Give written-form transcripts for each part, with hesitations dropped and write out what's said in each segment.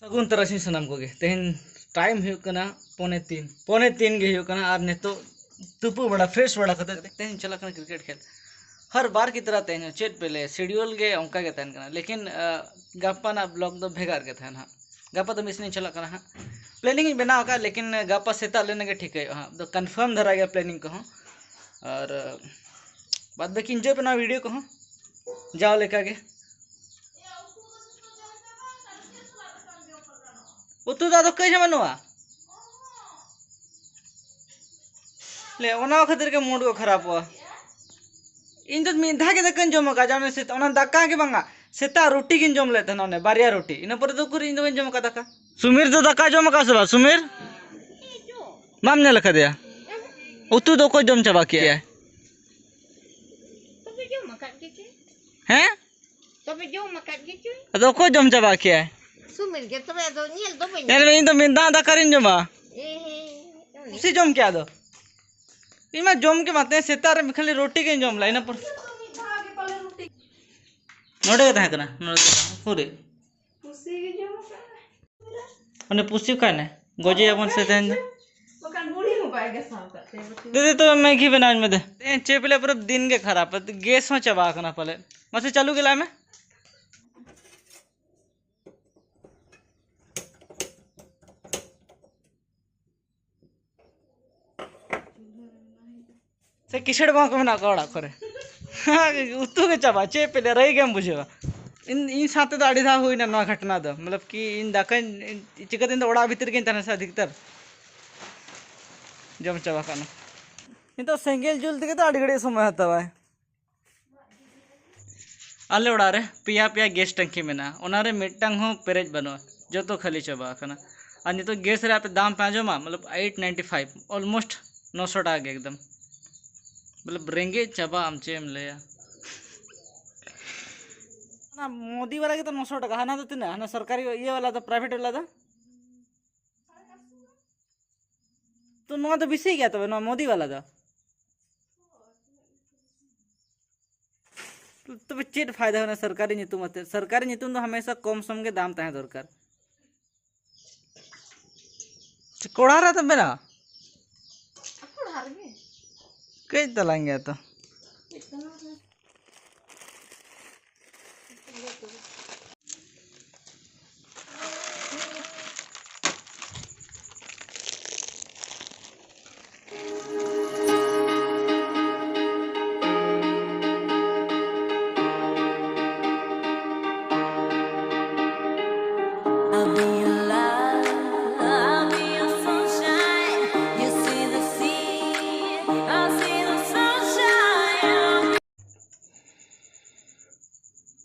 सगुन तरह सामान को तेहन टाइम पौने तीन गे और नितो तुपु बड़ा फ्रेश बड़ा तेहन चला क्रिकेट खेल हर बार की तरह तेहन चेत पेले शेड्यूल गे उनका गे तहन लेकिन गापा ना ब्लॉग दो भेगार गे तहन गापा तो मिस नहीं चला हाँ प्लानिंग बनाव का लेकिन गापा सेता लेने के ठीक है हाँ तो कन्फर्म धरा गया प्लानिंग को और बाद बाकी इंजॉय बना वीडियो को जाओ लेका गे उतु दा तो कई बनवा ले ओना खातिर के मूड को खराब हुआ इन तो मिधा के दकन जम का जाने से ओना दक्का के बंगा सेता रोटी किन जम लेते ना बारिया रोटी इन पर तो कुर इन दो जम का दक्का सुमीर तो दक्का जम का सबा सुमीर माम ने लखा दिया उतु दो को जम चबा किया है हैं तो को जम चबा किया है सुमिर के तो दो नील दो बन यार मैं इन तो मिंदा दा करिन जमा उसी जम क्या दो इमा जम के माते सेतार में खाली रोटी के जम लाइन पर नोडे के कना नोडे पूरे पुसी के जम ओने पुसी का ने गोजे अपन से तहन बकन बूढ़ी हो पाएगा शाम का दे तो मैगी बना में दे चेपले पूरा दिन के खराब गैस में चबा कना पले मसे चालू गेला में से किसड़ बांक में ना कड़ा करे उतु के चबा चेपले रही गए बुझेगा इन साथे तो आड़ी धा हुई ना घटना दो मतलब कि इन दाकन चिकन तो ओड़ा भीतर के तने से अधिकतर जम चबा काना इन तो सेंगेल जुल के तो आड़ी घड़ी समय हता है आले ओड़ा रे पिया पिया गैस टंकी में ना ओना रे मिटटांग हो पेरेज बनो जो तो खाली चबा काना और नहीं तो गैस रे पे दाम पे आजमा मतलब 895 ऑलमोस्ट 900 टाका एकदम मतलब रेंगे चबा आमचे ले ना मोदी वाला के तो 900 टाका हाना तो तीन हाना सरकारी ये वाला तो प्राइवेट वाला था तो नो तो बिसे गया तो मोदी वाला था तो चेट फायदा होना सरकारी नीतुम तो हमेशा कम सम के दाम तहे दरकार कोड़ा रहा था मेरा कई तलाएंगे तो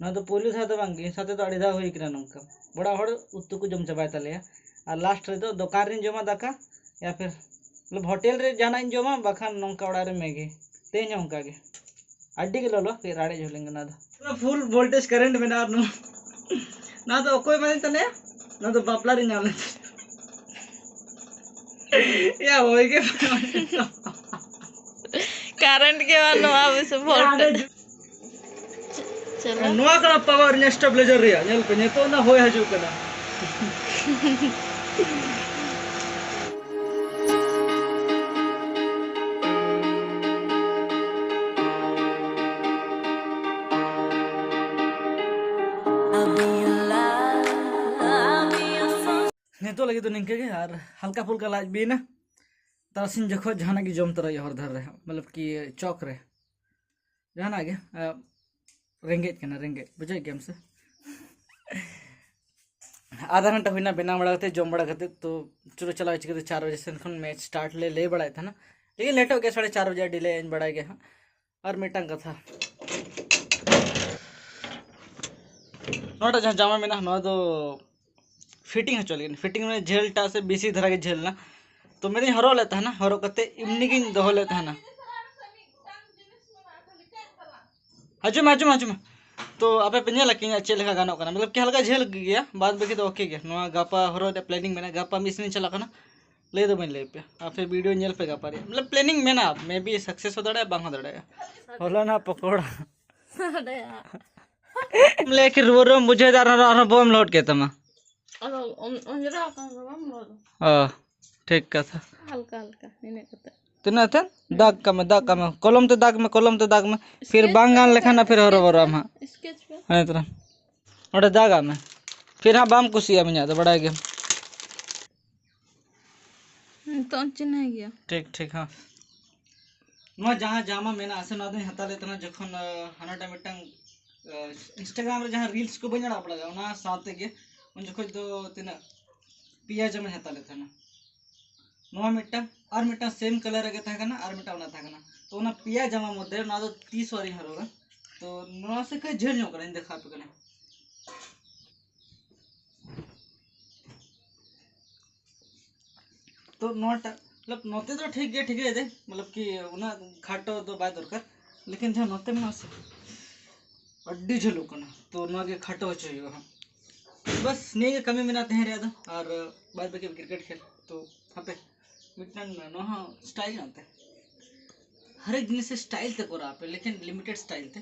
ना तो पुलिस हाथ बांगी साथे तो अड़ीदा हुई कि नौका बड़ा हड़ उत्तु को जम चबाय तले और लास्ट रे तो दुकान रे जमा दाका या फिर मतलब होटल रे जाना इन जमा बाखान नौका ओड़ा रे मैगी तेज नौका के अड्डी के लोलो फिर आड़े झोलेंगे ना तो फुल वोल्टेज करंट में ना तो कोई माने तने ना तो बापला रे नाले या होई के करंट के वाला अब सब वोल्टेज चलो नोआ कना पावर स्टेबलाइजर रे नेल पे ने तो ना होय हजू कना ने तो लगे तो निके के यार हल्का फुल्का लाज भी ना तासिन जखो जहाना की जम तरह हर धर रहे मतलब कि चौक रे जहाना के रेंगेज के ना रेंगेज बुझे गेम से आधा घंटा हुई ना बिना बड़ा करते जम बड़ा करते तो चलो चला चिकते 4 बजे से मैच स्टार्ट ले बढ़ाया था ना लेकिन लेट हो गया 4:30 बजे डिले बढ़ा गया हाँ और मीटिंग का था नोटा जहाँ जामा में ना तो फिटिंग चल गई फिटिंग में झेल टा से बीसी धरा के झेल ना तो मेरे हरो लेता है ना हरो करते इमनी की दहो लेता है ना हजूम हजूम हजूम तो आपे पे नेल कि चेल लेखा गानों कना मतलब कि हल्का झेल गया बाद बाकी तो ओके गया नोआ गापा हरो प्लानिंग में गापा मिस नहीं चला कना ले दो बन ले पे आपे वीडियो नेल पे गापा रे मतलब प्लानिंग में ना मे बी सक्सेस हो दड़े बांग हो दड़े होला ना पकोड़ा लेके रो मुझे दार बम लौट के तमा Onjera kan bang lo. ठीक कथा Halka halka ini kata. तना थे दाग का में कलम ते दाग में फिर बांगान लेखाना फिर हरो बरो हम Sketch पे. हाँ तरह ओडे दागा में फिर हाँ बाम कुसिया में जाते बड़ा गेम तो अंचिन है गया. ठीक ठीक हाँ नो जहाँ जामा मेना आसे ना दिन हता लेते ना जखन हना टाइम टंग इंस्टाग्राम रे जहाँ रील्स को बना पड़ा जाओ ना साथ के उन जखन तो तिना पिया जमे हता लेते ना नो मिट्टा और मिट्टा सेम कलर के था ना और मिट्टा ना था ना तो ना पिया जमा मध्य ना तो 30 वाली हरोगा तो नो से कई झेल नो करें देखा पे कने तो नोट मतलब नोते तो ठीक है दे मतलब कि उना खाटो तो बाय दरकार लेकिन जहाँ नोते में से अड्डी झेलो कना तो ना के खाटो चाहिए हाँ बस नहीं के कमी में नाते हैं रे और बाद बाकी क्रिकेट खेल तो हाँ पे मिटन नो हाँ स्टाइल नाते हर एक जिनिस से स्टाइल ते करा पे लेकिन लिमिटेड स्टाइल ते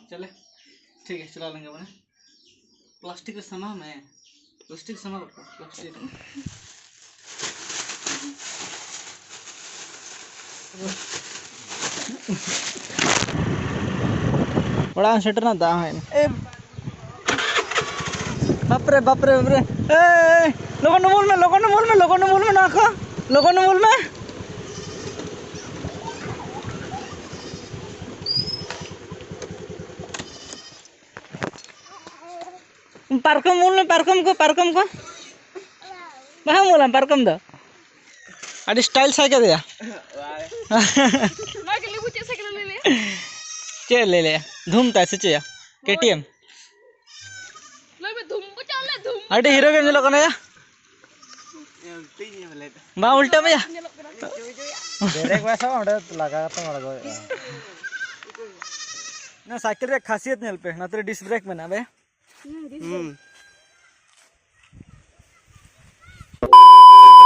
चले ठीक है चला लेंगे बने प्लास्टिक का सामान में प्लास्टिक सामान प्लास्टिक बड़ा शटर ना दा है ए बाप रे ए लोगों ने मूल में नाखो लोगों ने मूल में पार्कम को वहाँ मूल पार्कम दो अड़ी स्टाइल सा क्या दिया चे ले ले धूमता से चे KTM अड़ी हीरो गेम चलो कने या बा उल्टा भैया ब्रेक वैसा ओडे लगा तो मरगो ना साइकिल रे खासियत नेल पे ना तेरे डिस्क ब्रेक में ना बे